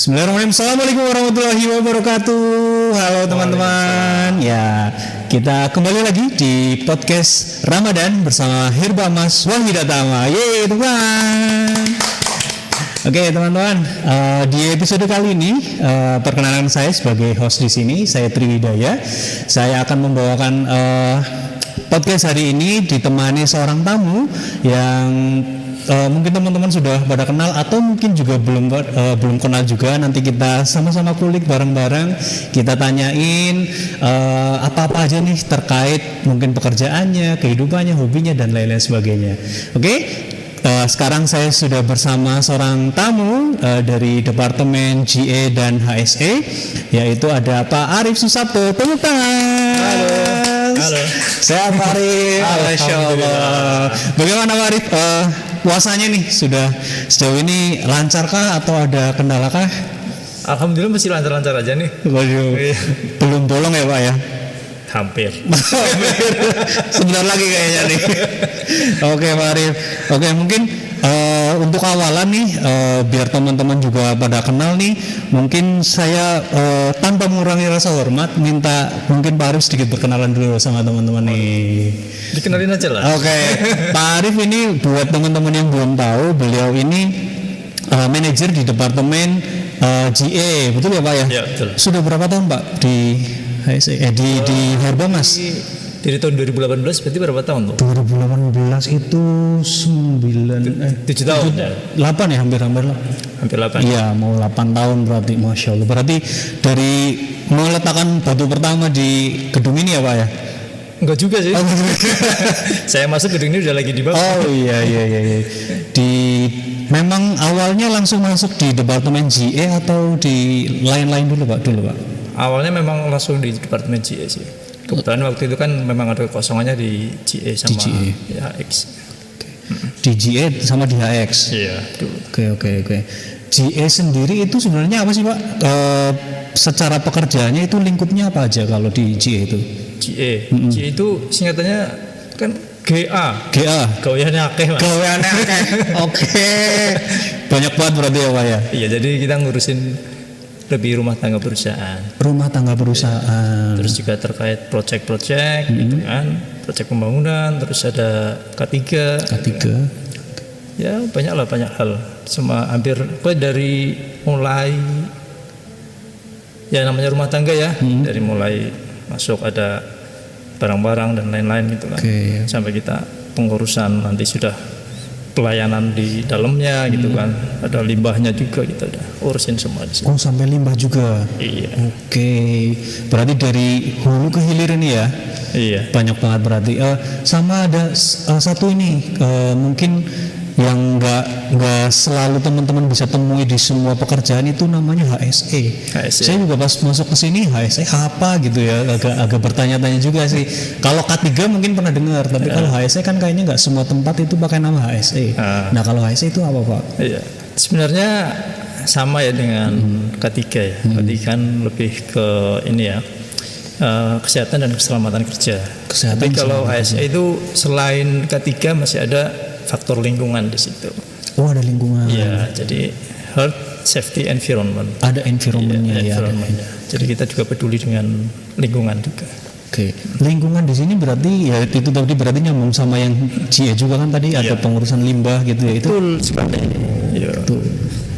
Bismillahirrahmanirrahim. Assalamualaikum warahmatullahi wabarakatuh. Halo teman-teman. Ya, kita kembali lagi di podcast Ramadan bersama Hirba Mas Wahidatama. Yeay teman. Oke teman-teman, di episode kali ini perkenalan saya sebagai host di sini. Saya Triwidaya. Saya akan membawakan podcast hari ini ditemani seorang tamu yang mungkin teman-teman sudah pada kenal atau mungkin juga belum kenal juga. Nanti kita sama-sama kulik bareng-bareng, kita tanyain apa-apa aja nih terkait mungkin pekerjaannya, kehidupannya, hobinya dan lain-lain sebagainya. Oke, sekarang saya sudah bersama seorang tamu dari Departemen GE dan HSE, yaitu ada Pak Arif Susapto. Tepuk tangan. Halo. Sehat Pak Arif. Alhamdulillah. Bagaimana Pak Arif? Puasanya nih sudah sejauh ini lancarkah atau ada kendalakah? Alhamdulillah masih lancar-lancar aja nih. Waduh, belum bolong ya Pak ya? Hampir. Sebentar lagi kayaknya nih. Oke Pak Arif. Oke, mungkin untuk awalan nih biar teman-teman juga pada kenal nih, mungkin saya tanpa mengurangi rasa hormat minta mungkin Pak Arif sedikit berkenalan dulu sama teman-teman nih. Dikenalin aja lah. Oke. Pak Arif ini buat teman-teman yang belum tahu, beliau ini manajer di Departemen GE, betul ya Pak ya? Ya, betul. Sudah berapa tahun Pak di HSE, di Herba Mas? Dari tahun 2018 berarti berapa tahun tuh? 2018 itu 7 tahun ya? 8 ya, hampir lah. Hampir 8. Iya, mau 8 tahun berarti, Masya Allah. Berarti dari meletakkan batu pertama di gedung ini ya Pak ya? Enggak juga sih. Saya masuk gedung ini udah lagi di bawah. Oh iya. Memang awalnya langsung masuk di Departemen GE atau di lain-lain dulu Pak? Awalnya memang langsung di Departemen GE sih. Kebetulan waktu itu kan memang ada kekosongannya di GE sama di HX. Di GE sama di HX. Iya. Oke. GE sendiri itu sebenarnya apa sih Pak? Secara pekerjaannya itu lingkupnya apa aja kalau di GE itu? GE itu singkatannya kan GA. Gaweane akeh Mas. Gaweane akeh. Oke. Banyak banget berarti ya Pak ya? Iya, jadi kita ngurusin lebih rumah tangga perusahaan. Ya. Terus juga terkait proyek-proyek gitu kan, proyek pembangunan, terus ada K3. Ya banyak hal. Semua hampir dari mulai ya namanya rumah tangga ya, dari mulai masuk ada barang-barang dan lain-lain gitu kan. Sampai kita pengurusan nanti sudah pelayanan di dalamnya gitu kan, ada limbahnya juga kita udah urusin semua di sini. Oh, sampai limbah juga. Iya. Oke. Berarti dari hulu ke hilir ini ya? Iya. Banyak banget berarti. Sama ada satu ini mungkin yang nggak selalu teman-teman bisa temui di semua pekerjaan, itu namanya HSE. Saya juga pas masuk ke sini HSE apa gitu ya, agak bertanya-tanya juga sih. Kalau K3 mungkin pernah dengar, tapi kalau HSE kan kayaknya nggak semua tempat itu pakai nama HSE. Nah kalau HSE itu apa Pak? Iya. Sebenarnya sama ya dengan K3 ya. K3 kan lebih ke ini ya, kesehatan dan keselamatan kerja. Tapi kalau HSE itu selain K3 masih ada faktor lingkungan di situ. Oh, ada lingkungan. Iya, jadi health, safety, environment. Ada environmentnya ya. Jadi kita juga peduli dengan lingkungan juga. Oke. Lingkungan di sini berarti ya itu tadi berarti nyambung sama yang GE juga kan tadi ada pengurusan limbah gitu ya. Betul sekali. Iya.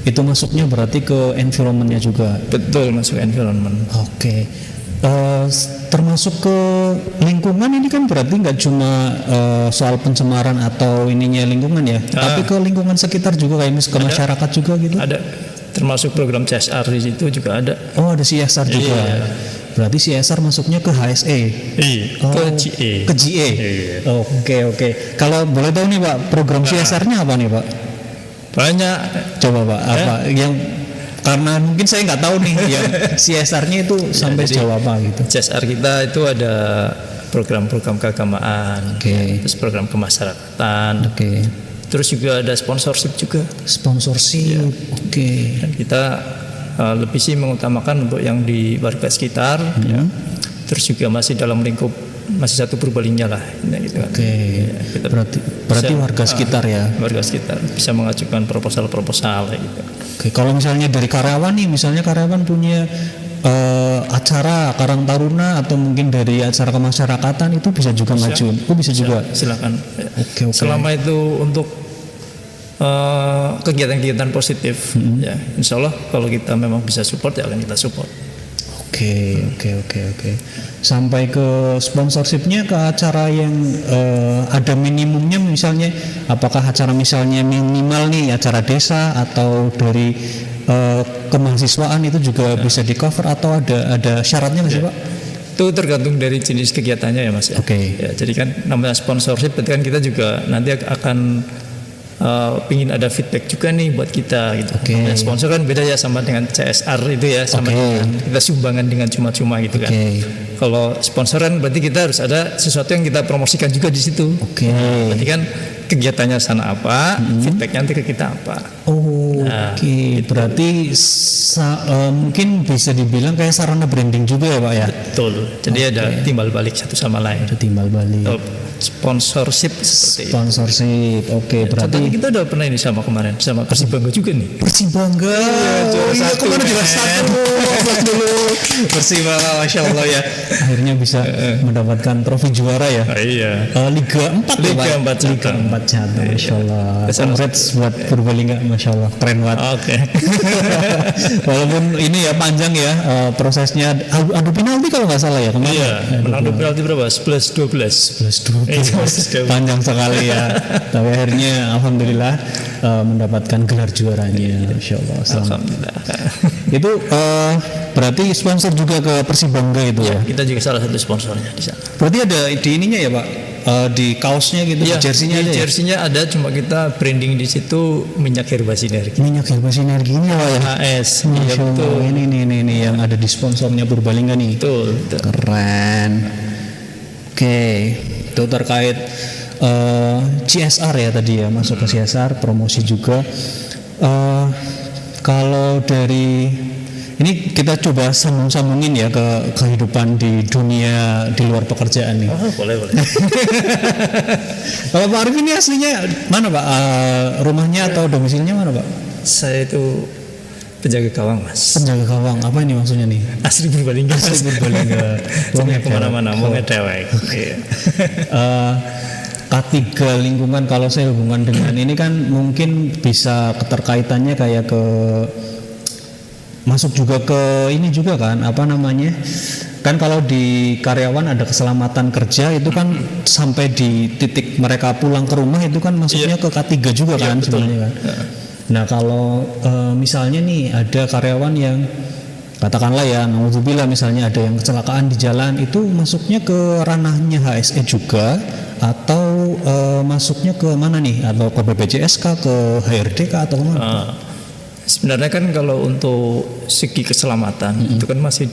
Itu masuknya berarti ke environmentnya juga. Betul, masuk environment. Oke. Termasuk ke lingkungan ini kan berarti nggak cuma soal pencemaran atau ininya lingkungan ya, tapi ke lingkungan sekitar juga kayak ke masyarakat juga gitu. Ada, termasuk program CSR di situ juga ada. Oh, ada CSR juga. Iya. Berarti CSR masuknya ke HSE. Iya. Ke GE. Iya. Oke. Kalau boleh tahu nih Pak, program CSR-nya apa nih Pak? Banyak. Coba Pak, apa yang karena mungkin saya nggak tahu nih yang CSR-nya itu sampai sejauh apa gitu. CSR kita itu ada program-program keagamaan, terus program kemasyarakatan, terus juga ada sponsorship juga. Dan kita lebih sih mengutamakan untuk yang di warga sekitar, ya. Terus juga masih dalam lingkup masih satu Purbalingga lah gitu kan. Berarti warga sekitar ya. Warga sekitar bisa mengajukan proposal gitu. Oke, kalau misalnya dari karyawan nih, misalnya karyawan punya acara Karang Taruna atau mungkin dari acara kemasyarakatan itu bisa juga ngajuin. Oh bisa juga. Silakan. Oke. Selama itu untuk kegiatan-kegiatan positif, ya insya Allah kalau kita memang bisa support ya akan kita support. Oke. Sampai ke sponsorshipnya ke acara yang ada minimumnya, misalnya apakah acara misalnya minimal nih acara desa atau dari kemahasiswaan itu juga bisa di cover atau ada syaratnya nggak sih Pak? Itu tergantung dari jenis kegiatannya ya Mas ya. Oke. Ya, jadi kan namanya sponsorship, berarti kan kita juga nanti akan pingin ada feedback juga nih buat kita gitu. Okay. Ya, sponsor kan beda ya sama dengan CSR itu ya, sama dengan kita sumbangan dengan cuma-cuma gitu kan. Kalau sponsoran berarti kita harus ada sesuatu yang kita promosikan juga di situ. Berarti kan kegiatannya sana apa, feedbacknya nanti ke kita apa. Gitu. Berarti mungkin bisa dibilang kayak sarana branding juga ya Pak ya. Betul. Jadi ada timbal balik satu sama lain. Ada timbal balik. Sponsorship seperti sponsorship. Berarti contohnya kita udah pernah ini sama kemarin sama Persibangga juga nih. Persibangga. Kemarin juara 1. Dulu. Persibangga, Masya Allah ya. Akhirnya bisa mendapatkan trofi juara ya. Iya. Liga 4 Liga 4 Jatuh, Masya Allah. Congrats buat Purbalingga, Masya Allah, keren banget. Walaupun ini ya panjang ya prosesnya, adu penalti kalau nggak salah ya kemarin. Iya, menang penalti berapa? 11-12. Panjang sekali ya. Tapi akhirnya alhamdulillah mendapatkan gelar juaranya, Masya Allah. Alhamdulillah. Itu berarti sponsor juga ke Persibangga itu ya? Kita juga salah satu sponsornya di sana. Berarti ada di ininya ya Pak? Di kaosnya gitu, ya, jersinya ada. Jersinya ada, cuma kita branding di situ minyak herba sinergi. Minyak herba sinergi ini Pak ya. HS. Masya Allah, ini yang ada di sponsornya Purbalingga nih. Betul. Keren. Oke, itu terkait CSR ya tadi ya, masuk ke CSR, promosi juga. Kalau dari ini kita coba sambung-sambungin ya ke kehidupan di dunia di luar pekerjaan nih. Boleh. Kalau Pak Arif ini aslinya mana Pak? Rumahnya atau domisilinya mana Pak? Saya itu penjaga gawang Mas. Penjaga gawang, apa ini maksudnya nih? Asli Purbalingga. Jangan kemana-mana, mau ngedewek. K3 lingkungan, kalau saya hubungan dengan ini kan mungkin bisa keterkaitannya kayak ke masuk juga ke ini juga kan, apa namanya, kan kalau di karyawan ada keselamatan kerja itu kan sampai di titik mereka pulang ke rumah itu kan masuknya ke K3 juga kan sebenarnya kan. Nah kalau misalnya nih ada karyawan yang katakanlah ya, naudzubillah misalnya ada yang kecelakaan di jalan, itu masuknya ke ranahnya HSE juga atau masuknya ke mana nih, atau ke BPJS kah, ke HRD kah, atau kemana? Sebenarnya kan kalau untuk segi keselamatan itu kan masih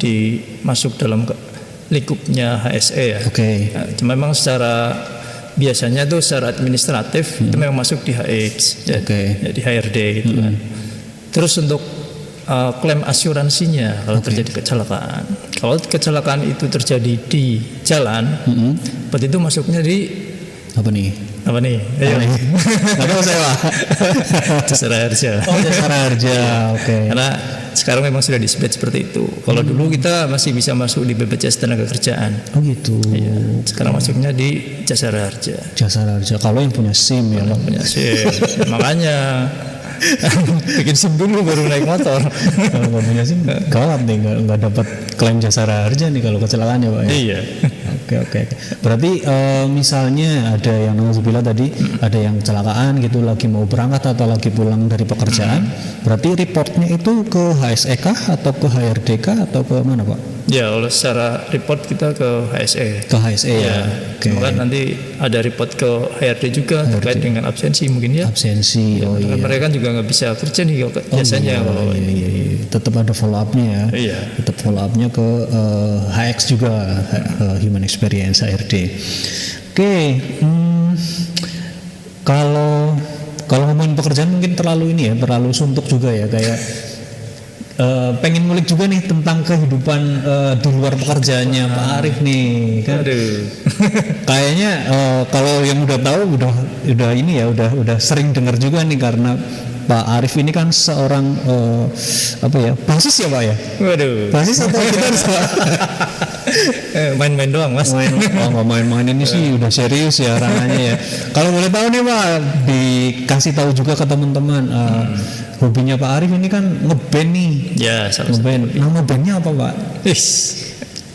masuk dalam lingkupnya HSE ya. Nah, memang secara biasanya tuh secara administratif itu memang masuk di HX, ya, di HRD gitu kan. Terus untuk klaim asuransinya kalau terjadi kecelakaan, kalau kecelakaan itu terjadi di jalan, berarti itu masuknya di apa nih? Ayo. Nggak tahu saya Pak. Jasara Harja. Jasara Harja. Karena sekarang memang sudah disebut seperti itu. Kalau dulu kita masih bisa masuk di BPJS Tenagakerjaan. Gitu. Iya. Sekarang masuknya di Jasara Harja. Jasara Harja. Kalau yang punya SIM ya Pak. Punya SIM. Makanya bikin SIM dulu baru naik motor. Kalau nggak punya SIM gawat nih, nggak dapat klaim Jasara Harja nih kalau kecelakaan ya Pak ya. Iya. Oke. Berarti misalnya ada yang nauzubillah tadi, ada yang kecelakaan gitu, lagi mau berangkat atau lagi pulang dari pekerjaan, berarti reportnya itu ke HSE kah atau ke HRD kah atau ke mana Pak? Ya, kalau secara report kita ke HSE. Ke HSE ya. Maka nanti ada report ke HRD juga terkait dengan absensi mungkin ya. Absensi. Iya. Mereka kan juga nggak bisa kerja nih biasanya. Iya. Tetap ada follow up-nya ya. Iya. Tetap follow up-nya ke HX juga, Human Experience HRD. Kalau ngomongin pekerjaan mungkin terlalu terlalu suntuk juga ya, kayak pengen ngulik juga nih tentang kehidupan di luar pekerjaannya Pak Arif nih kan. Kayaknya kalau yang udah tahu udah sering dengar juga nih, karena Pak Arif ini kan seorang basis ya Pak ya? Waduh. Basis atau kita harus Main-main doang Mas. nggak main-main ini sih udah serius ya rananya ya. Kalau boleh tahu nih Pak, dikasih tahu juga ke teman-teman hobinya Pak Arif ini kan ngeband nih. Ya, ngeband. Nama bandnya apa Pak?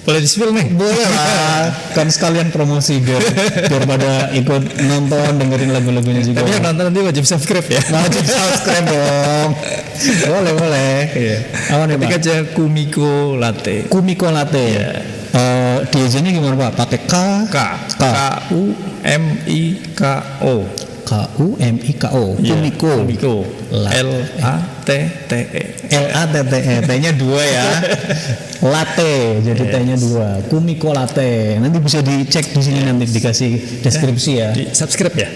Boleh di-spill nih? Boleh lah, kan sekalian promosi biar pada ikut nonton, dengerin lagu-lagunya juga. Tapi yang nonton nanti wajib subscribe ya. Wajib subscribe dong. Boleh. Iya. Apa nih Pak? Ketik aja Kumiko Latte. Kumiko Latte. Iya. Diajarnya gimana Pak? Pakai Kumiko. Kumiko. Kumiko. Latte. T-nya 2 ya. Latte, jadi T-nya 2. Kumiko Latte. Nanti bisa dicek di sini, nanti dikasih deskripsi ya. Di subscribe ya.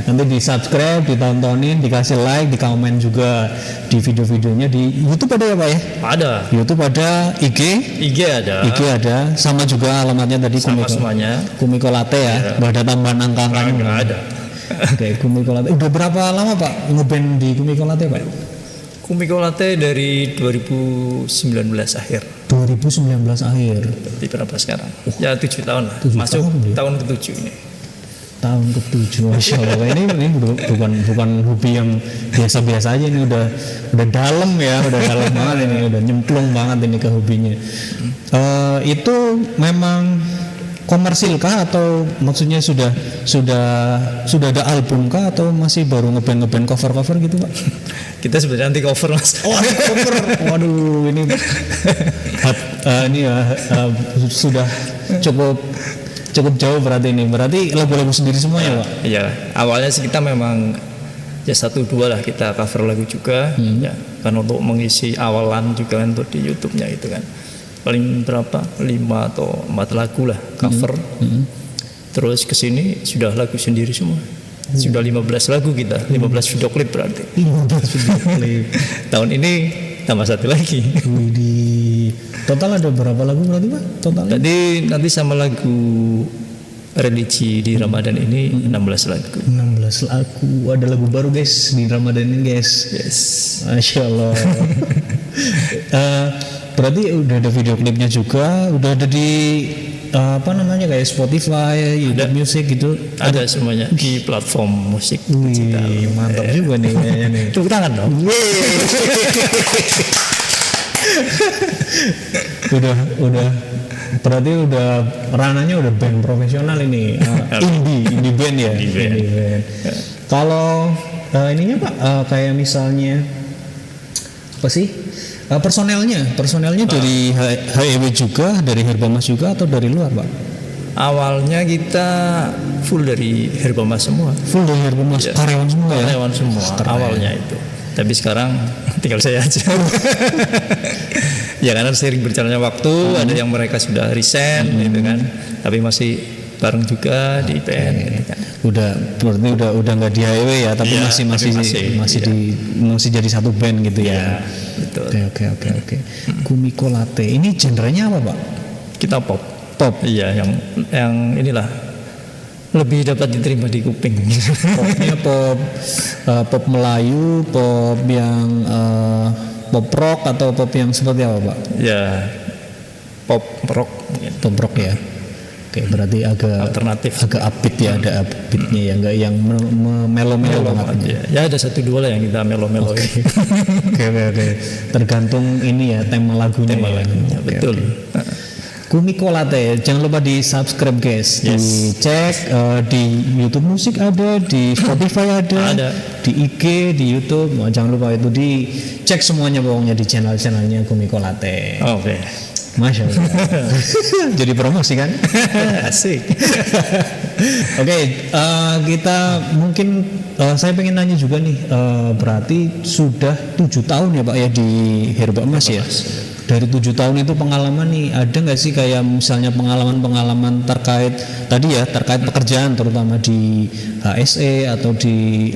Nanti di subscribe, ditontonin, dikasih like, di komen juga di video-videonya di YouTube ada ya Pak ya? Ada. YouTube ada, IG ada, sama juga alamatnya tadi sama semuanya. Kumiko Latte ya. Nggak ada tambahan angka-angkanya. Nggak ada. Oke, Kumiko Latte. Udah berapa lama Pak ngeband di Kumiko Latte Pak? Kumiko Latte dari 2019 akhir. 2019 akhir. Berarti berapa sekarang? Ya 7 tahun lah. 7 Masuk tahun, ya? tahun ke-7 ini. Tahun ke-7, Masya Allah. Ini bukan hobi yang biasa-biasa aja, ini udah dalam ya, udah dalam banget ini, udah nyemplung banget ini ke hobinya. Itu memang komersil kah atau maksudnya sudah ada album kah atau masih baru ngeband cover gitu Pak? Kita sebenarnya anti cover Mas. Oh, anti cover. Waduh, ini sudah cukup jauh berarti ini. Berarti lagu-lagu sendiri semuanya Pak? Iya, awalnya sih kita memang ya 1-2 lah kita cover lagu juga ya, kan untuk mengisi awalan juga untuk di YouTube-nya itu kan. Paling berapa 5 atau 4 lagu lah cover. Terus kesini sudah lagu sendiri semua. Sudah 15 lagu kita, 15 video klip berarti. 15 video klip. Tahun ini tambah 1 lagi. Total ada berapa lagu berarti Pak? Total? Tadi nanti sama lagu religi di Ramadan ini 16 lagu. 16 lagu. Ada lagu baru guys di Ramadan ini guys. Yes. Masya Allah. Berarti udah ada video klipnya juga, udah ada di kayak Spotify, YouTube Music gitu. Ada semuanya di platform musik. Wih, mantap juga nih kayaknya nih. Tepuk tangan dong. udah berarti udah rananya udah band profesional ini. Indie band ya. Indie band. Kalau ininya Pak, kayak misalnya apa sih? Personelnya dari HEW juga, dari Herbamas juga atau dari luar Pak? Awalnya kita full dari Herbamas semua. Full dari Herbamas, ya. Karyawan semua ya? Karyawan semua, awalnya itu. Tapi sekarang tinggal saya aja. Ya karena seiring berjalannya waktu, ada yang mereka sudah resign gitu kan. Tapi masih bareng juga di band gitu kan. Berarti udah nggak di HEW ya, tapi ya, masih jadi satu band gitu ya. Betul. Oke. Kumiko Latte. Ini genrenya apa Pak? Kita pop. Iya, yang inilah lebih dapat diterima di kuping. Popnya pop Melayu, pop yang pop rock atau pop yang seperti apa Pak? Ya, pop rock. Pop rock ya. Oke, berarti agak alternatif, agak upbeat ya, ada upbeatnya ya, enggak yang melo-melo banget. Ya ada 1-2 lah yang kita melo-melo. Oke. Tergantung ini ya tema lagunya. Betul. Kumiko Latte, jangan lupa di subscribe guys, dicek di YouTube Musik ada, di Spotify ada, di IG, di YouTube, jangan lupa itu dicek semuanya pokoknya di channelnya Kumiko Latte. Oke. Masya Allah. Jadi promosi kan? Asik. Oke, kita mungkin saya pengen nanya juga nih, berarti sudah 7 tahun ya Pak ya di Herbamas ya? Dari 7 tahun itu pengalaman nih, ada nggak sih kayak misalnya pengalaman terkait pekerjaan terutama di HSE atau di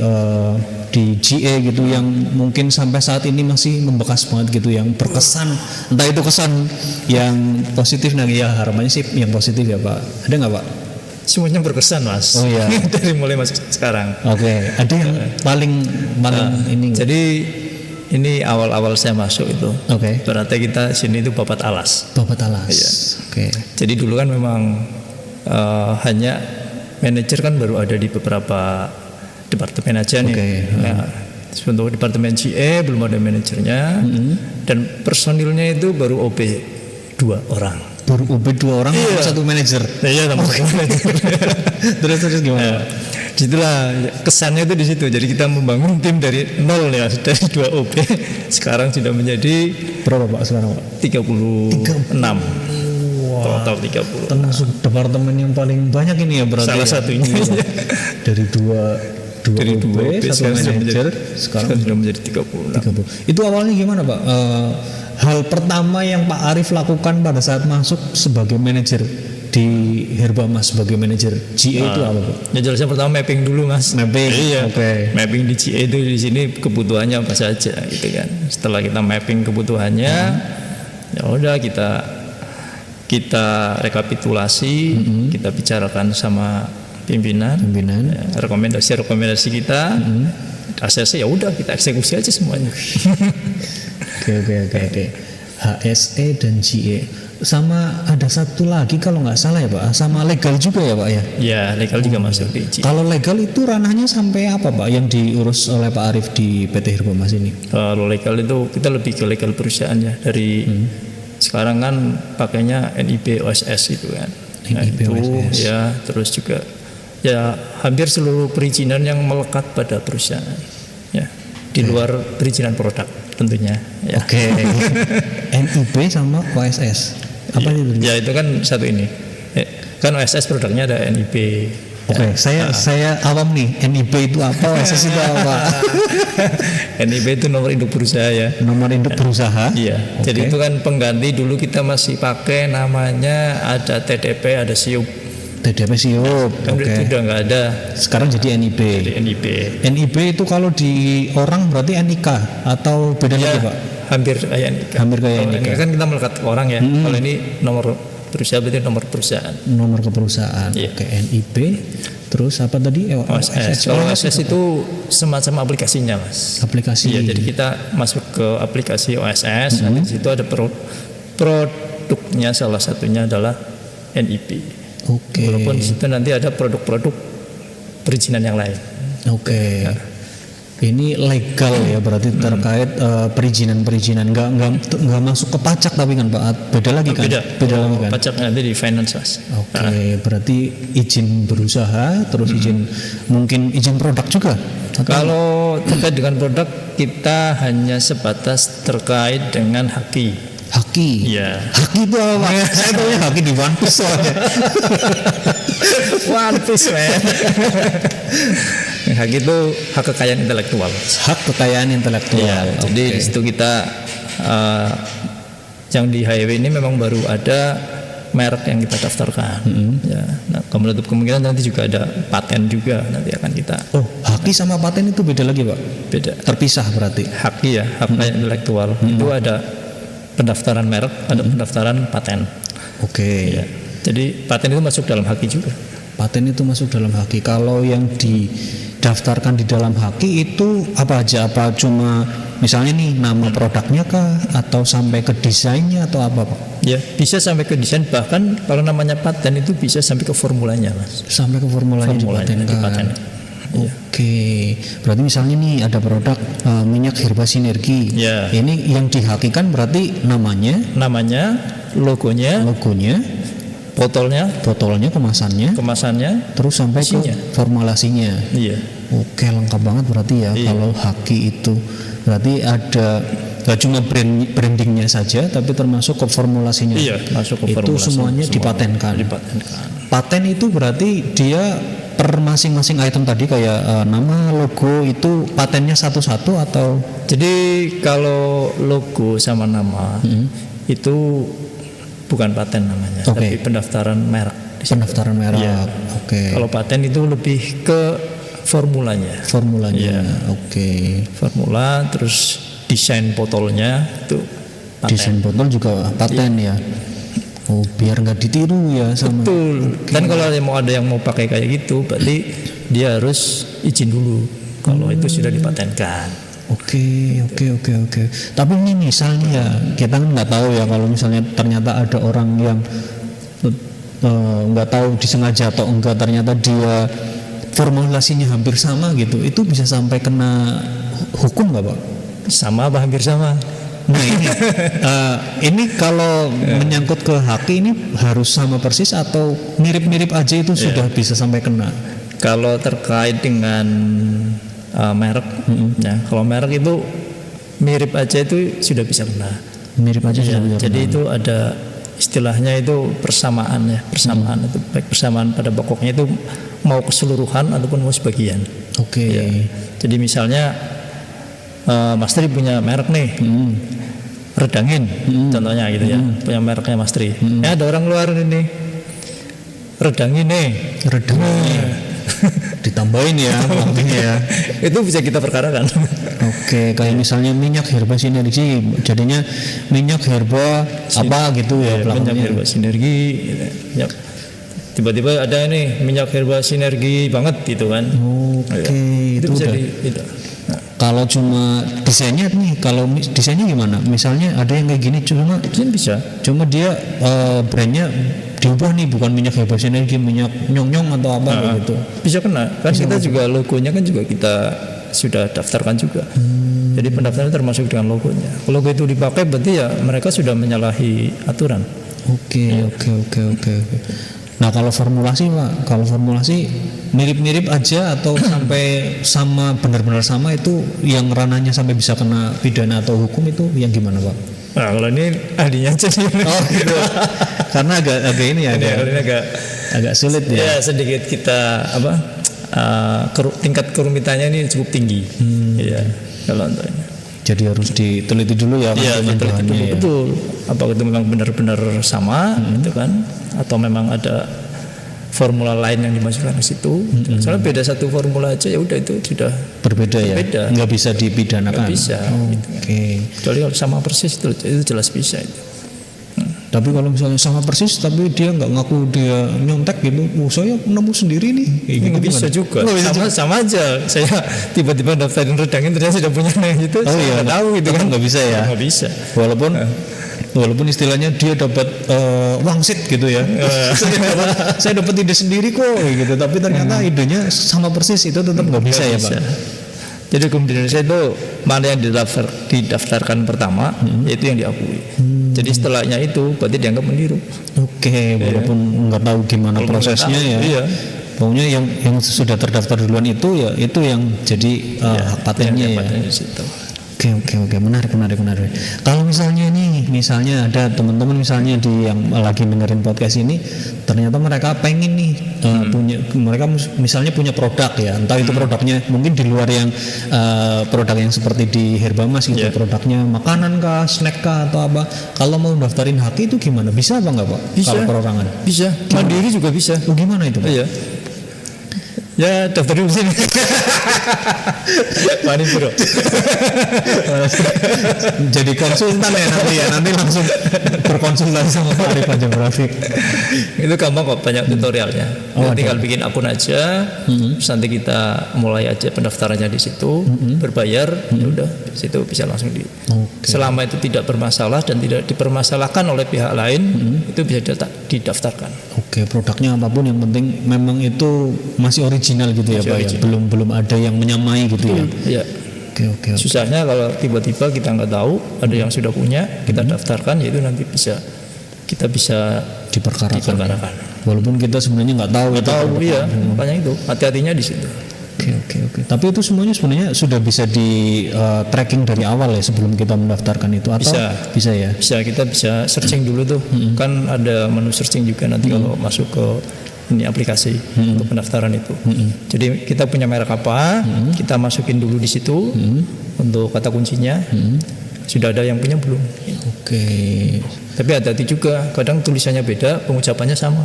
GE gitu yang mungkin sampai saat ini masih membekas banget gitu, yang berkesan, entah itu kesan yang positif, nah ya harapannya sih yang positif ya Pak, ada nggak Pak? semuanya berkesan mas. Oh iya. Dari mulai masuk sekarang. Oke. Ada yang paling ini nggak? Jadi ini awal-awal saya masuk itu. Oke. Berarti kita sini itu babat alas. Babat alas. Iya. Oke. Jadi dulu kan memang hanya manajer kan baru ada di beberapa departemen aja nih. Oke. Nah, untuk departemen GE belum ada manajernya, dan personilnya itu baru OB 2 orang. Baru OB 2 orang, Iya. satu manajer. Iya, tambah manajer. Terus gimana? Disitulah kesannya itu di situ. Jadi kita membangun tim dari nol ya, dari 2 OB sekarang sudah menjadi Berapa Pak sekarang Pak? 36. Total 30. Termasuk departemen yang paling banyak ini ya berarti. Salah ya? satunya. Iya. Dari dua Dari OB, 2 OB satu sekarang sudah manajer, menjadi, sekarang sudah menjadi 36. 30. Itu awalnya gimana Pak? Hal pertama yang Pak Arif lakukan pada saat masuk sebagai manajer di Herbamas, sebagai manajer GA itu apa Pak? Ya jelasnya pertama mapping dulu mas. Mapping, Iya. oke. Mapping di GA itu di sini kebutuhannya apa saja gitu kan. Setelah kita mapping kebutuhannya, ya udah kita rekapitulasi, kita bicarakan sama pimpinan, ya, rekomendasi kita, ACC ya udah kita eksekusi aja semuanya. Oke. HSE dan GA. Sama ada satu lagi kalau nggak salah ya Pak, sama legal juga ya Pak ya? Ya legal juga masuk di GA. Kalau legal itu ranahnya sampai apa Pak yang diurus oleh Pak Arif di PT Herbamas ini? Kalau legal itu kita lebih ke legal perusahaan ya, dari sekarang kan pakainya NIB OSS itu kan. Nah, NIB itu OSS. ya, terus juga ya hampir seluruh perizinan yang melekat pada perusahaan ya, di luar perizinan produk tentunya ya. Oke. NIB sama OSS. Apa itu? Ya itu kan satu ini. Kan OSS produknya ada NIB. Oke, saya awam nih. NIB itu apa? OSS itu apa? NIB itu nomor induk berusaha ya. Nomor induk berusaha. Iya. Oke. Jadi itu kan pengganti, dulu kita masih pakai namanya ada TDP, ada SIUP. TDP siup. Kan Oke. itu udah nggak ada. Sekarang jadi NIB. Jadi NIB. NIB itu kalau di orang berarti NIK atau beda lagi Pak? Hampir kayak NIK. Hampir kayak Kalau NIK. NIK kan kita melekat ke orang ya. Kalau ini nomor berusaha berarti nomor perusahaan. Nomor keperusahaan. Iya. Oke, NIB. Terus apa tadi? OSS. Kalau OSS itu semacam aplikasinya mas. Aplikasi. Iya, jadi kita masuk ke aplikasi OSS. Nanti di situ ada produknya, salah satunya adalah NIB. Oke. Walaupun di situ nanti ada produk-produk perizinan yang lain. Oke. Ini legal ya berarti terkait perizinan-perizinan nggak masuk ke pajak tapi kan Pak, beda lagi kan? Beda lagi kan? Pajak nanti di finance mas. Oke, berarti izin berusaha, terus mungkin izin produk juga. Atau- Kalau terkait dengan produk, kita hanya sebatas terkait dengan haki. Haki. Iya. Haki itu apa Pak? Saya tahu ya haki di One Piece soalnya. One Piece man. Hak itu hak kekayaan intelektual. Hak kekayaan intelektual. Iya, Oke. jadi di situ kita yang di highway ini memang baru ada merek yang kita daftarkan. Ya, nah, menutup kemungkinan nanti juga ada paten juga nanti akan kita Oh, haki sama paten itu beda lagi Pak? beda. Terpisah berarti. Hak ya, hak kekayaan intelektual itu ada pendaftaran merek, ada pendaftaran paten. Oke. Ya. Jadi paten itu masuk dalam haki juga. Paten itu masuk dalam haki. Kalau yang didaftarkan di dalam haki itu apa aja? Apa cuma misalnya nih nama produknya kah? Atau sampai ke desainnya atau apa Pak? Ya, bisa sampai ke desain, bahkan kalau namanya paten itu bisa sampai ke formulanya, Mas. Sampai ke formulanya dipatenkan. dipatenkan. Iya. Oke, berarti misalnya nih ada produk minyak herba sinergi. Ya. Ini yang dihakikan berarti namanya, Logonya, botolnya, kemasannya, terus sampai isinya. ke formulasinya. Iya. Oke, lengkap banget berarti ya. Iya. Kalau haki itu berarti ada gak cuma brandingnya saja, tapi termasuk ke formulasinya. Iya, masuk ke itu formulasi. semuanya Semua dipatenkan. Dipatenkan. Paten itu berarti dia per masing-masing item tadi kayak nama, logo itu patennya satu-satu atau? Jadi kalau logo sama nama itu bukan paten namanya, Oke. tapi pendaftaran merek. di situ. Pendaftaran merek. Iya. Oke. Kalau paten itu lebih ke formulanya. Formulanya. Iya. Oke. Formula, terus desain botolnya itu paten. Desain botol juga paten ya. Oh, biar nggak ditiru ya sama. Betul. Dan kalau ada yang mau pakai kayak gitu, berarti dia harus izin dulu kalau itu sudah dipatenkan. Oke. Tapi ini misalnya ya, kita kan nggak tahu ya kalau misalnya ternyata ada orang yang nggak tahu disengaja atau enggak, ternyata dia formulasinya hampir sama gitu, itu bisa sampai kena hukum nggak Pak? Sama apa hampir sama? Nah ini kalau menyangkut ke haki ini harus sama persis atau mirip-mirip aja itu sudah bisa sampai kena? Kalau terkait dengan merek, ya kalau merek itu mirip aja itu sudah bisa kena. Mirip aja sudah bisa. Jadi itu ada istilahnya itu persamaan ya, persamaan itu baik persamaan pada pokoknya itu mau keseluruhan ataupun mau sebagian. Oke. Ya. Jadi misalnya Mas Tri punya merek nih. Redangin contohnya gitu ya, punya mereknya Mas Tri. Ya ada orang luar ini Redangin nih. Ditambahin ya waktunya ya. Itu bisa kita perkarakan. Oke, kayak misalnya minyak herba sinergi jadinya minyak herba apa gitu ya, minyak herba sinergi gitu. Ya. Tiba-tiba ada nih minyak herba sinergi banget gitu kan. Oke, itu bisa itu. Kalau cuma desainnya nih, kalau desainnya gimana? Misalnya ada yang kayak gini, cuma dia brandnya diubah nih, bukan minyak herba sinergi, minyak nyong atau apa gitu. Bisa kena, kan bisa kita juga logonya kan juga kita sudah daftarkan juga. Jadi pendaftaran termasuk dengan logonya. Kalau logo itu dipakai berarti ya mereka sudah menyalahi aturan. Oke. Nah kalau formulasi Pak, mirip-mirip aja atau sampai sama benar-benar sama itu yang ranahnya sampai bisa kena pidana atau hukum itu yang gimana Pak? Nah kalau ini ahlinya aja nih. Oh gitu. Karena agak ini ya. Ini agak sulit ya. Ya sedikit kita tingkat kerumitannya ini cukup tinggi. Ya kalau contohnya. Jadi harus diteliti dulu ya. Iya, diteliti dulu ya. Betul. Apakah itu memang benar-benar sama, gitu kan? Atau memang ada formula lain yang dimasukkan ke situ? Soalnya beda satu formula aja ya udah itu sudah berbeda ya. Nggak bisa dipidanakan. Nggak bisa. Oke. Kecuali kalau sama persis itu jelas bisa itu. Tapi kalau misalnya sama persis tapi dia nggak ngaku dia nyontek gitu, saya nemu sendiri nih. Gitu bisa juga. Sama aja. Saya tiba-tiba daftarin Redangin ternyata sudah punya itu. Saya nggak tahu itu kan nggak bisa ya. Nggak bisa. Walaupun istilahnya dia dapat wangsit gitu ya. saya dapat ide sendiri kok gitu. Tapi ternyata idenya sama persis itu tetap nggak bisa ya Pak. Jadi hukum di Indonesia itu mana yang didaftarkan pertama yaitu yang diakui. Jadi setelahnya itu berarti dianggap meniru. Oke, walaupun nggak tahu gimana prosesnya ya. Iya. Pokoknya yang sudah terdaftar duluan itu ya itu yang jadi hak patennya ya. Oke, menarik. Kalau misalnya ada teman-teman misalnya yang lagi dengerin podcast ini, ternyata mereka pengen nih mereka misalnya punya produk ya, entah itu produknya mungkin di luar yang produk yang seperti di Herbamas gitu, produknya makanan kah, snack kah atau apa. Kalau mau daftarin haki itu gimana? Bisa apa enggak Pak? Bisa. Kalau perorangan? Bisa. Mandiri juga bisa. Oh, gimana itu Pak? Iya. Ya daftar dulu sini. Pani bro. Jadi konsultan ya nanti langsung berkonsultasi sama Pak Arif aja grafik. Itu gampang kok, banyak tutorialnya. Tinggal bikin akun aja. Terus nanti kita mulai aja pendaftarannya di situ, berbayar, ya udah di situ bisa langsung selama itu tidak bermasalah dan tidak dipermasalahkan oleh pihak lain, itu bisa didaftarkan. Oke, produknya apapun yang penting memang itu masih original gitu ya Pak ya. Belum ada yang menyamai gitu ya. Iya. Oke. Susahnya kalau tiba-tiba kita nggak tahu ada yang sudah punya, kita daftarkan, yaitu nanti kita bisa diperkarakan. Walaupun kita sebenarnya nggak tahu. Iya. Makanya itu hati-hatinya di situ. Oke. Tapi itu semuanya sebenarnya sudah bisa di tracking dari awal ya sebelum kita mendaftarkan itu atau bisa ya? Bisa, kita bisa searching dulu tuh. Kan ada menu searching juga nanti kalau masuk ke ini aplikasi untuk pendaftaran itu. Jadi kita punya merek apa, kita masukin dulu di situ untuk kata kuncinya. Sudah ada yang punya belum? Oke. Tapi hati-hati juga, kadang tulisannya beda, pengucapannya sama.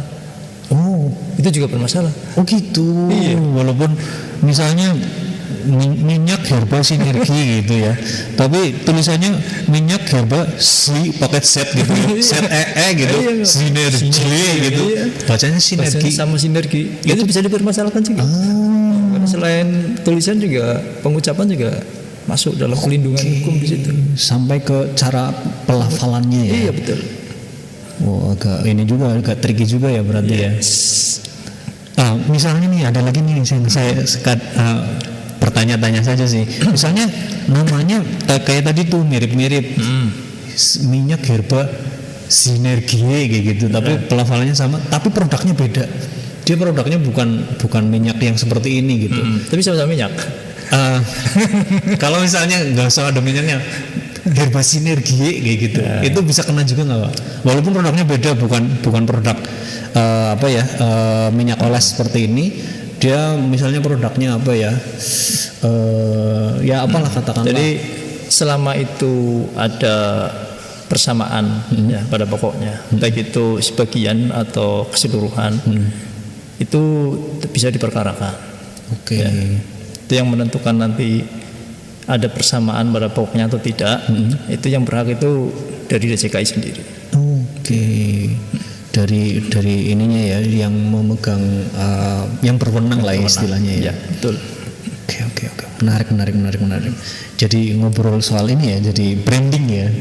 Oh, itu juga bermasalah. Oh gitu. Iya. Walaupun misalnya minyak herba sinergi gitu ya. Tapi tulisannya minyak herba si paket set gitu. Set gitu. Sinergi gitu. Bacanya sinergi. Sama sinergi. Itu bisa dipermasalahkan juga. Karena selain tulisan juga pengucapan juga masuk dalam pelindungan hukum di situ. Sampai ke cara pelafalannya ya. Iya betul. Agak ini juga agak tricky juga ya berarti ya. Misalnya nih ada lagi nih saya bertanya-tanya saja sih. Misalnya namanya kayak tadi tuh mirip-mirip minyak herba sinergi kayak gitu, tapi pelafalannya sama, tapi produknya beda. Dia produknya bukan minyak yang seperti ini gitu. Tapi sama-sama minyak. Kalau misalnya nggak usah ada minyaknya, herba sinergi kayak gitu, itu bisa kena juga nggak Pak? Walaupun produknya beda, bukan produk minyak oles seperti ini, dia misalnya produknya apa ya, ya apalah katakanlah. Jadi selama itu ada persamaan ya pada pokoknya, baik itu sebagian atau keseluruhan, itu bisa diperkarakan. Oke. Ya. Itu yang menentukan nanti ada persamaan pada pokoknya atau tidak, itu yang berhak itu dari DJKI sendiri. Oke. Dari ininya ya, yang memegang yang berwenang lah istilahnya ya. Betul. Oke. Menarik. Jadi ngobrol soal ini ya, jadi branding ya.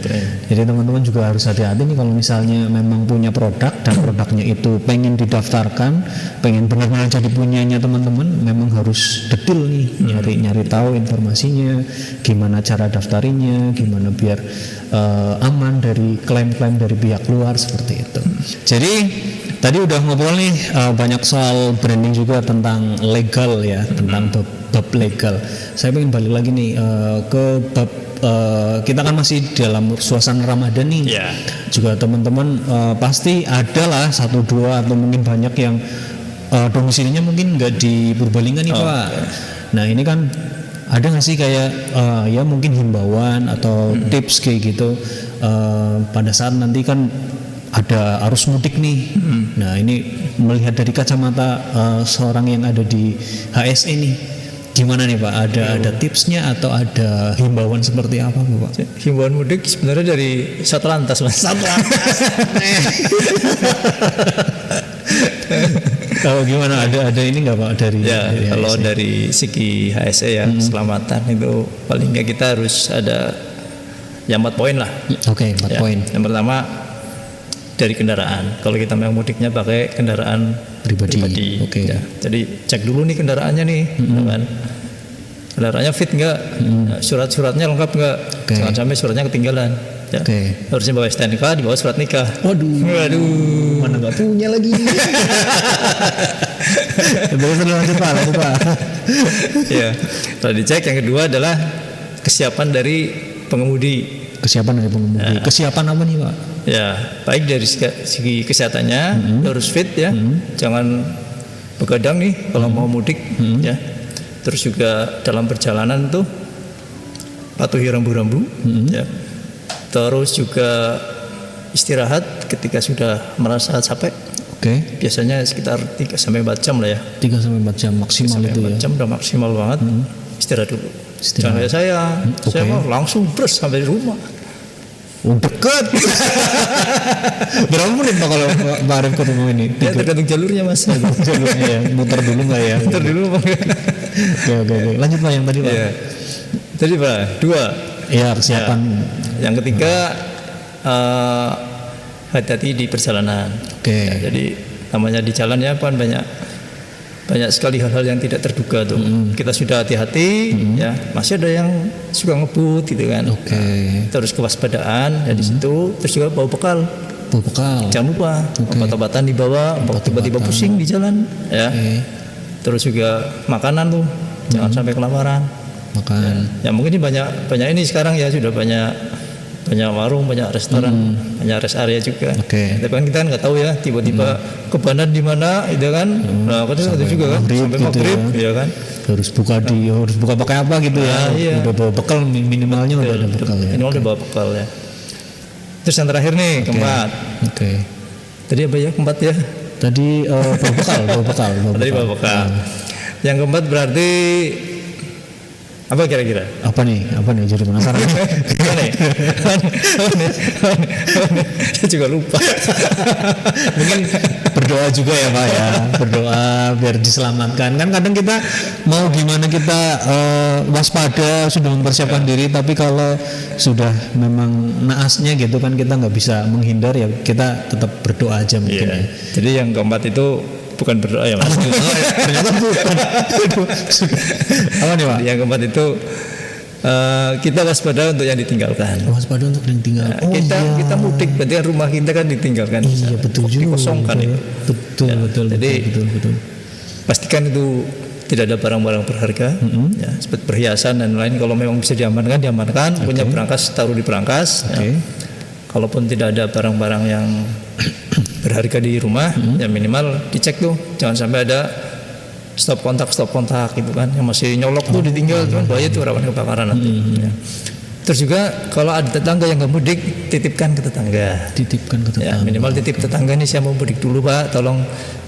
Jadi teman-teman juga harus hati-hati nih kalau misalnya memang punya produk dan produknya itu pengen didaftarkan, pengen benar-benar jadi punyanya teman-teman, memang harus detail nih, nyari tahu informasinya, gimana cara daftarinya, gimana biar aman dari klaim-klaim dari pihak luar seperti itu. Jadi tadi udah ngobrol nih banyak soal branding juga tentang legal ya, tentang bab legal. Saya pengen balik lagi nih ke bab kita kan masih dalam suasana Ramadan nih. Juga teman-teman pasti ada lah 1, 2 atau mungkin banyak yang domisilinya mungkin nggak di Purbalingga nih Pak. Nah ini kan ada nggak sih kayak ya mungkin himbauan atau tips kayak gitu pada saat nanti kan ada arus mudik nih. Nah ini melihat dari kacamata seorang yang ada di HSE nih, gimana nih Pak? Ada tipsnya atau ada himbauan seperti apa Pak? Himbauan mudik sebenarnya dari Satlantas Mas. Satlantas. Kalau gimana ada ini nggak Pak dari? Ya kalau dari segi HSE ya keselamatan itu paling nggak kita harus ada 4 poin lah. Oke, 4 poin. Yang pertama dari kendaraan. Kalau kita memang mudiknya pakai kendaraan pribadi. Oke. Ya, jadi cek dulu nih kendaraannya nih, kan? Kendaraannya fit nggak? Surat-suratnya lengkap nggak? Jangan sampai suratnya ketinggalan. Ya. Harusnya bawa STNK, dibawa surat nikah. Waduh. Mana nggak punya lagi? Terus lanjut Pak. Ya. Kalau dicek, yang kedua adalah kesiapan dari pengemudi. Kesiapan apa nih Pak? Ya, baik dari segi kesehatannya harus fit ya, jangan begadang nih kalau mau mudik ya. Terus juga dalam perjalanan tuh patuhi rambu-rambu ya. Terus juga istirahat ketika sudah merasa capek. Biasanya sekitar 3-4 jam lah ya. 3-4 jam maksimal itu ya. 3-4 jam udah maksimal banget. Istirahat dulu. Jangan kayak saya mau langsung bers sampai rumah. Deket. Berapa menit Pak kalau Pak Arif ketemu ini? Ya tergantung jalurnya Mas. Jalurnya ya, muter dulu nggak ya? Muter dulu Pak. Oke. Lanjut Pak yang tadi Pak. Ya. Tadi Pak 2. Ya kesiapan. Ya. Yang ketiga hati-hati di perjalanan. Ya, jadi namanya di jalan ya Pak banyak sekali hal-hal yang tidak terduga tuh. Kita sudah hati-hati ya, masih ada yang suka ngebut gitu kan. Terus kewaspadaan ya di situ, terus juga bawa bekal. Jangan lupa obat-obatan dibawa, tiba-tiba pusing di jalan ya. Terus juga makanan tuh, jangan sampai kelaparan. Ya mungkin ini banyak ini sekarang ya sudah banyak warung, banyak restoran, banyak rest area juga. Tapi kan kita nggak tahu ya, tiba-tiba kebanan di mana, itu kan. Nah, itu juga kan sampai maghrib, ya kan. Harus buka pakai apa gitu ya. Udah bawa bekal minimalnya udah ada bekal ya. Minimal udah bawa bekal ya. Terus yang terakhir nih keempat. Tadi apa ya keempat ya? Tadi bawa bekal. Tadi bawa bekal. Yang keempat berarti Apa kira-kira? Apa nih jadi penasaran. Apa nih? Saya juga lupa. Mungkin berdoa juga ya Pak ya, berdoa biar diselamatkan. Kan kadang kita mau gimana kita waspada, sudah mempersiapkan diri, tapi kalau sudah memang naasnya gitu kan kita nggak bisa menghindar, ya kita tetap berdoa aja mungkin. Iya. Ya. Jadi yang keempat itu bukan berdoa ya Mas. Ternyata bukan. Apa nih Pak? Yang keempat itu kita waspada untuk yang ditinggalkan. Waspada untuk yang ditinggalkan. Kita mudik, berarti kan rumah kita kan ditinggalkan. Iya betul juga. Dikosongkan itu. Betul. Jadi betul. pastikan itu tidak ada barang-barang berharga, ya, seperti perhiasan dan lain. Kalau memang bisa diamankan, punya berangkas taruh di berangkas. Ya. Kalaupun tidak ada barang-barang yang berharga di rumah, ya minimal dicek tuh, jangan sampai ada stop kontak gitu kan, yang masih nyolok tuh ditinggal, kan bahaya tuh rawan kebakaran nanti. Ya. Terus juga kalau ada tetangga yang nggak mudik, titipkan ke tetangga. Ya, minimal titip tetangga nih, saya mau mudik dulu Pak, tolong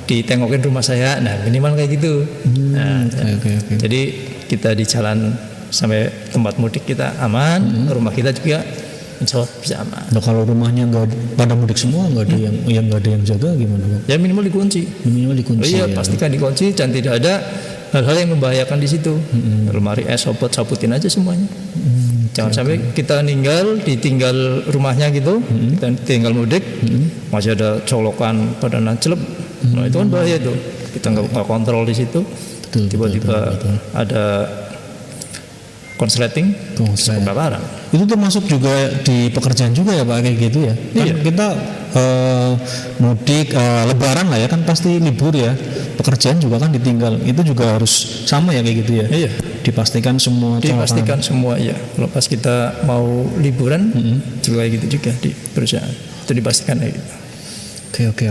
ditengokin rumah saya. Nah minimal kayak gitu. Okay. Jadi kita di jalan sampai tempat mudik kita aman, rumah kita juga insya Allah bisa aman. Nah kalau rumahnya nggak pada mudik semua, nggak ada nggak ada yang jaga gimana Bang? Ya minimal dikunci. Iya, ya. pastikan dikunci dan tidak ada hal-hal yang membahayakan di situ. Lemari es, saputin aja semuanya. Jangan sampai kita ditinggal rumahnya gitu, kita tinggal mudik, masih ada colokan pada nancelep. Nah itu kan bahaya tuh. Kita nggak kontrol di situ. Tiba-tiba ada konsleting, kebakaran. Itu termasuk juga di pekerjaan juga ya Pak, kayak gitu ya. Kan kita mudik, lebaran lah ya, kan pasti libur ya. Pekerjaan juga kan ditinggal. Itu juga harus sama ya kayak gitu ya. Iya. Dipastikan semua. Semua ya. Kalau pas kita mau liburan juga kayak gitu juga di perusahaan. Itu dipastikan kayak gitu. Oke.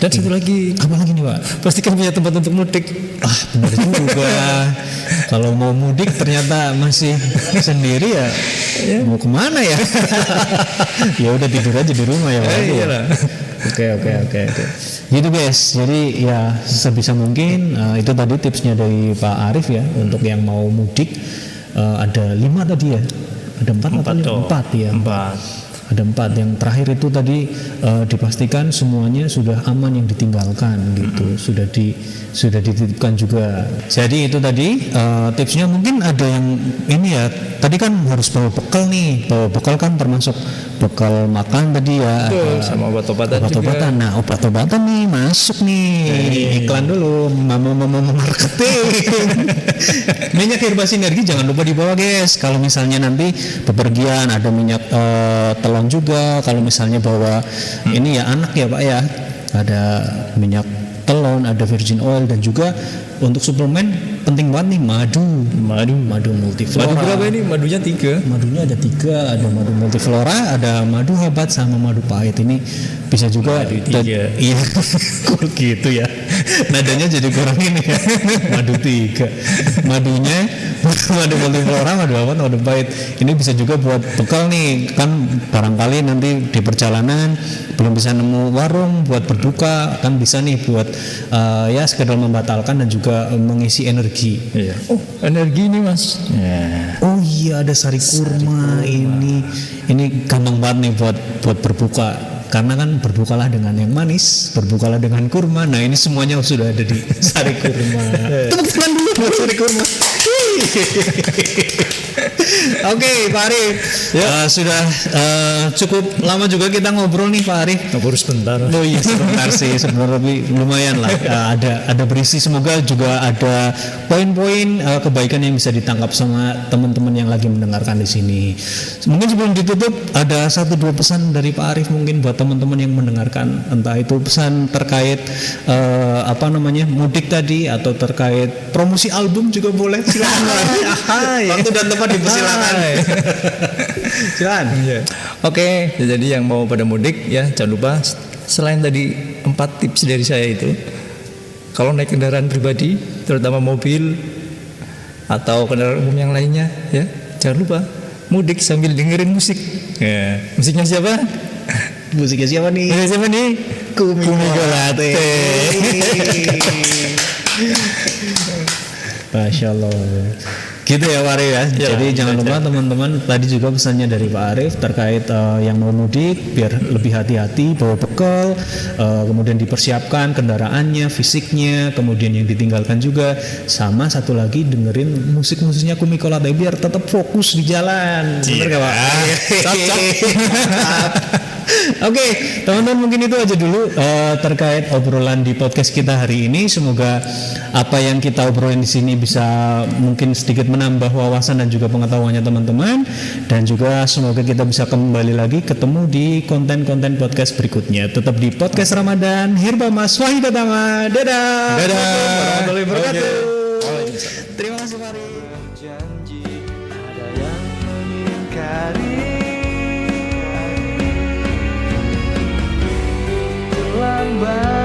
Dan satu lagi, apa lagi nih Pak? pastikan punya tempat untuk mudik. Benar juga. Kalau mau mudik ternyata masih sendiri ya, mau kemana ya? Ya udah tidur aja di rumah ya Pak. Iyalah. Oke. Gitu guys. Jadi ya sebisa mungkin itu tadi tipsnya dari Pak Arif ya, untuk yang mau mudik. Ada 5 tadi ya? Ada 4 ya? 4. Ada 4. Yang terakhir itu tadi dipastikan semuanya sudah aman yang ditinggalkan gitu, sudah dititipkan juga. Jadi itu tadi tipsnya. Mungkin ada yang ini ya, tadi kan harus bawa bekal nih. Bawa bekal kan termasuk bekal makan tadi ya. Betul, sama obat-obatan juga. Nah obat-obatan nih masuk nih. Iklan dulu, mama marketing. Minyak Herba Sinergi jangan lupa dibawa guys. Kalau misalnya nanti bepergian ada minyak telon juga. Kalau misalnya bawa ini ya anak ya Pak ya, ada minyak telon, ada virgin oil, dan juga untuk suplemen penting banget nih madu multiflora. Madu berapa ini? Madunya 3. Madunya ada 3, ada madu multiflora, ada madu habat, sama madu pahit. Ini bisa juga madu 3. Iya, kok gitu ya. Nadanya jadi kurang ini ya. Madu 3. Madunya madu multiflora, madu habat, madu pahit. Ini bisa juga buat bekal nih. Kan barangkali nanti di perjalanan belum bisa nemu warung buat berbuka, kan bisa nih buat ya sekedar membatalkan dan juga mengisi energi. Iya. Oh, energi ini Mas. Yeah. Oh iya, ada sari kurma. Ini gampang banget nih buat berbuka. Karena kan berbukalah dengan yang manis, berbukalah dengan kurma. Nah ini semuanya sudah ada di sari kurma. Tepuk tangan dulu buat sari kurma. Oke, Pak Arif. Sudah cukup lama juga kita ngobrol nih Pak Arif. Ngobrol sebentar. Oh iya sebentar sih, sebenarnya lebih lumayan lah. Ada berisi, semoga juga ada poin-poin kebaikan yang bisa ditangkap sama teman-teman yang lagi mendengarkan di sini. Mungkin sebelum ditutup ada 1-2 pesan dari Pak Arif mungkin buat teman-teman yang mendengarkan, entah itu pesan terkait mudik tadi atau terkait promosi album juga boleh. Silakan waktu dan tempat dipersilakan. Silakan. Oke, jadi yang mau pada mudik ya jangan lupa, selain tadi 4 tips dari saya itu, kalau naik kendaraan pribadi terutama mobil atau kendaraan umum yang lainnya ya jangan lupa mudik sambil dengerin musik. Ya. Musiknya siapa? Musiknya siapa nih? Kumigolate. Masya Allah. Gitu ya Pak Arif ya. Ya, Jadi jangan itu lupa aja. teman-teman, tadi juga pesannya dari Pak Arif terkait yang mau mudik biar lebih hati-hati bawa bekal, kemudian dipersiapkan kendaraannya, fisiknya, kemudian yang ditinggalkan juga, sama satu lagi dengerin musik-musiknya Kumi Kolate biar tetap fokus di jalan. Bener gak Pak? Cocok. Oke, teman-teman mungkin itu aja dulu terkait obrolan di podcast kita hari ini. Semoga apa yang kita obrolin di sini bisa mungkin sedikit menambah wawasan dan juga pengetahuannya teman-teman. Dan juga semoga kita bisa kembali lagi ketemu di konten-konten podcast berikutnya. Tetap di podcast Ramadan Hirba Mas Wahidatama. Dadah. Dadah. Warahmatullahi wabarakatuh. Oke. Terima kasih Pak Ari. Janji ada yang mengingkari, terlambat.